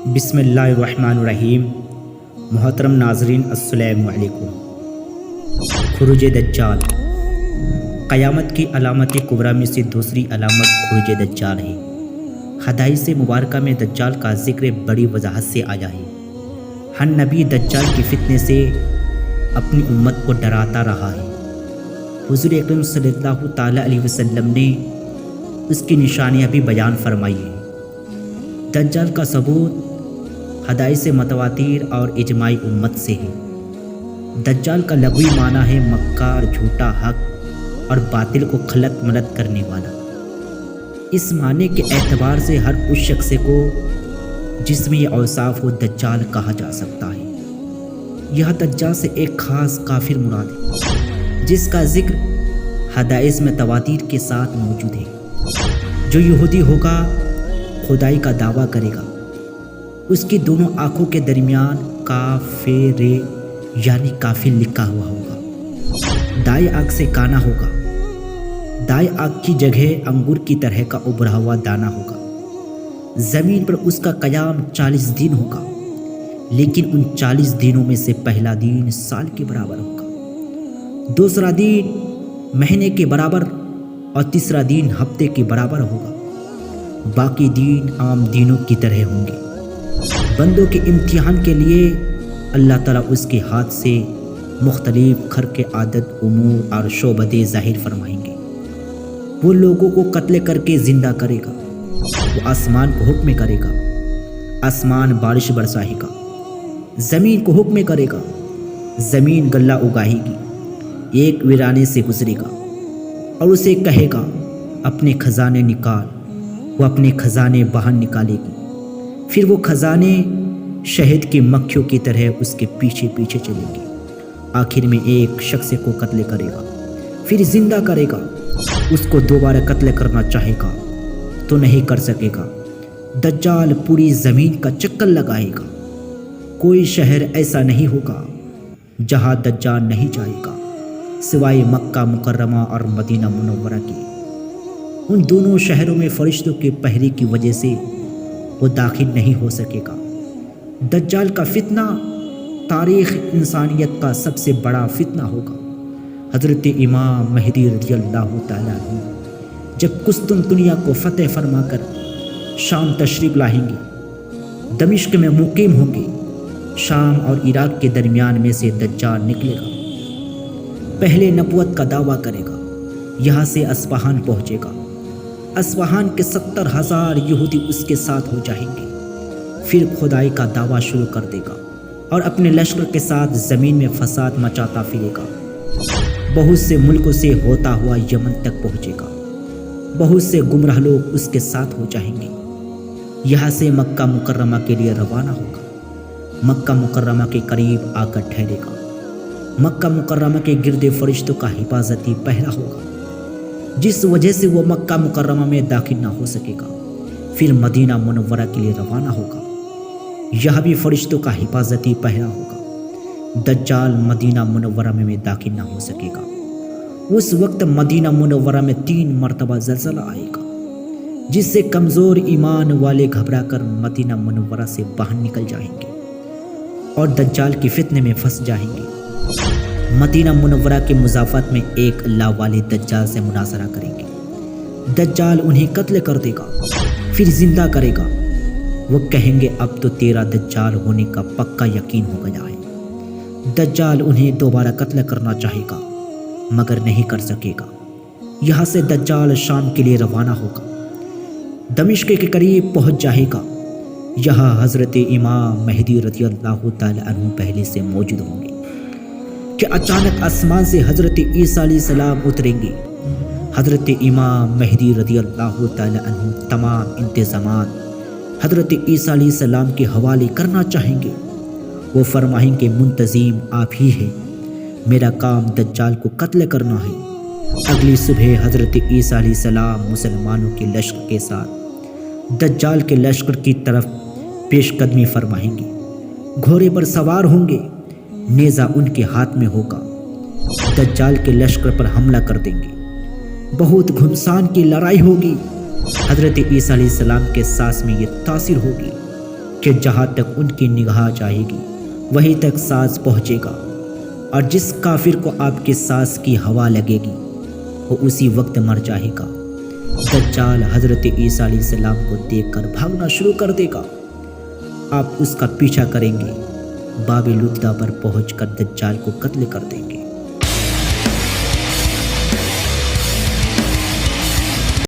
بسم اللہ الرحمن الرحیم۔ محترم ناظرین السلام علیکم۔ خروج دجال قیامت کی علامت کبریٰ میں سے دوسری علامت خروج دجال ہے۔ حدیث مبارکہ میں دجال کا ذکر بڑی وضاحت سے آیا ہے۔ ہر نبی دجال کے فتنے سے اپنی امت کو ڈراتا رہا ہے۔ حضور اکرم صلی اللہ تعالیٰ علیہ وسلم نے اس کی نشانیاں بھی بیان فرمائی ہیں۔ دجال کا ثبوت حدیث متواتر اور اجماعی امت سے ہے۔ دجال کا لغوی معنی ہے مکار، جھوٹا، حق اور باطل کو خلط ملط کرنے والا۔ اس معنی کے اعتبار سے ہر اس شخص کو جس میں یہ اوصاف ہو دجال کہا جا سکتا ہے۔ یہاں دجال سے ایک خاص کافر مراد ہے جس کا ذکر حدیث متواتر کے ساتھ موجود ہے۔ جو یہودی ہوگا، خدائی کا دعویٰ کرے گا، اس کی دونوں آنکھوں کے درمیان کافر یعنی کافر لکھا ہوا ہوگا۔ دائیں آنکھ سے کانا ہوگا، دائیں آنکھ کی جگہ انگور کی طرح کا ابھرا ہوا دانہ ہوگا۔ زمین پر اس کا قیام 40 دن ہوگا، لیکن ان 40 دنوں میں سے پہلا دن سال کے برابر ہوگا، دوسرا دن مہینے کے برابر اور تیسرا دن ہفتے کے برابر ہوگا۔ باقی دن عام دنوں کی طرح ہوں گے۔ بندوں کے امتحان کے لیے اللہ تعالیٰ اس کے ہاتھ سے مختلف خرق عادت، امور اور شعبدے ظاہر فرمائیں گے۔ وہ لوگوں کو قتل کر کے زندہ کرے گا۔ وہ آسمان کو حکم کرے گا، آسمان بارش برسائے گا۔ زمین کو حکم کرے گا، زمین غلہ اگائے گی۔ ایک ویرانے سے گزرے گا اور اسے کہے گا اپنے خزانے نکال۔ وہ اپنے خزانے باہر نکالے گی، پھر وہ خزانے شہد کی مکھیوں کی طرح اس کے پیچھے پیچھے چلیں گے۔ آخر میں ایک شخص کو قتل کرے گا، پھر زندہ کرے گا۔ اس کو دوبارہ قتل کرنا چاہے گا تو نہیں کر سکے گا۔ دجال پوری زمین کا چکر لگائے گا۔ کوئی شہر ایسا نہیں ہوگا جہاں دجال نہیں جائے گا، سوائے مکہ مکرمہ اور مدینہ منورہ کے۔ ان دونوں شہروں میں فرشتوں کے پہرے کی وجہ سے وہ داخل نہیں ہو سکے گا۔ دجال کا فتنہ تاریخ انسانیت کا سب سے بڑا فتنہ ہوگا۔ حضرت امام مہدی رضی اللہ تعالیٰ عنہ جب قسطنطنیہ کو فتح فرما کر شام تشریف لائیں گے، دمشق میں مقیم ہوں گے۔ شام اور عراق کے درمیان میں سے دجال نکلے گا۔ پہلے نبوت کا دعویٰ کرے گا، یہاں سے اصفہان پہنچے گا۔ اصفہان کے 70,000 یہودی اس کے ساتھ ہو جائیں گے۔ پھر خدائی کا دعویٰ شروع کر دے گا اور اپنے لشکر کے ساتھ زمین میں فساد مچاتا پھرے گا۔ بہت سے ملکوں سے ہوتا ہوا یمن تک پہنچے گا۔ بہت سے گمراہ لوگ اس کے ساتھ ہو جائیں گے۔ یہاں سے مکہ مکرمہ کے لیے روانہ ہوگا۔ مکہ مکرمہ کے قریب آ کر ٹھہرے گا۔ مکہ مکرمہ کے گرد فرشتوں کا حفاظتی پہرا ہوگا، جس وجہ سے وہ مکہ مکرمہ میں داخل نہ ہو سکے گا۔ پھر مدینہ منورہ کے لیے روانہ ہوگا۔ یہاں بھی فرشتوں کا حفاظتی پہرا ہوگا۔ دجال مدینہ منورہ میں داخل نہ ہو سکے گا۔ اس وقت مدینہ منورہ میں 3 مرتبہ زلزلہ آئے گا، جس سے کمزور ایمان والے گھبرا کر مدینہ منورہ سے باہر نکل جائیں گے اور دجال کے فتنے میں پھنس جائیں گے۔ مدینہ منورہ کے مضافات میں ایک اللہ والے دجال سے مناظرہ کریں گے۔ دجال انہیں قتل کر دے گا، پھر زندہ کرے گا۔ وہ کہیں گے اب تو تیرا دجال ہونے کا پکا یقین ہو گیا ہے۔ دجال انہیں دوبارہ قتل کرنا چاہے گا مگر نہیں کر سکے گا۔ یہاں سے دجال شام کے لیے روانہ ہوگا۔ دمشق کے قریب پہنچ جائے گا۔ یہاں حضرت امام مہدی رضی اللہ تعالیٰ عنہ پہلے سے موجود ہوں گے کہ اچانک آسمان سے حضرت عیسیٰ علیہ السلام اتریں گے۔ حضرت امام مہدی رضی اللہ تعالیٰ عنہ تمام انتظامات حضرت عیسیٰ علیہ السلام کے حوالے کرنا چاہیں گے۔ وہ فرمائیں کہ منتظم آپ ہی ہیں، میرا کام دجال کو قتل کرنا ہے۔ اگلی صبح حضرت عیسیٰ علیہ السلام مسلمانوں کے لشکر کے ساتھ دجال کے لشکر کی طرف پیش قدمی فرمائیں گے۔ گھوڑے پر سوار ہوں گے، نیزہ ان کے ہاتھ میں ہوگا۔ دجال کے لشکر پر حملہ کر دیں گے۔ بہت گھمسان کی لڑائی ہوگی۔ حضرت عیسیٰ علیہ السلام کے سانس میں یہ تاثیر ہوگی کہ جہاں تک ان کی نگاہ جائے گی وہیں تک سانس پہنچے گا، اور جس کافر کو آپ کے سانس کی ہوا لگے گی وہ اسی وقت مر جائے گا۔ دجال حضرت عیسیٰ علیہ السلام کو دیکھ کر بھاگنا شروع کر دے گا، آپ اس کا پیچھا کریں گے، باب لدہ پر پہنچ کر دجال کو قتل کر دیں گے۔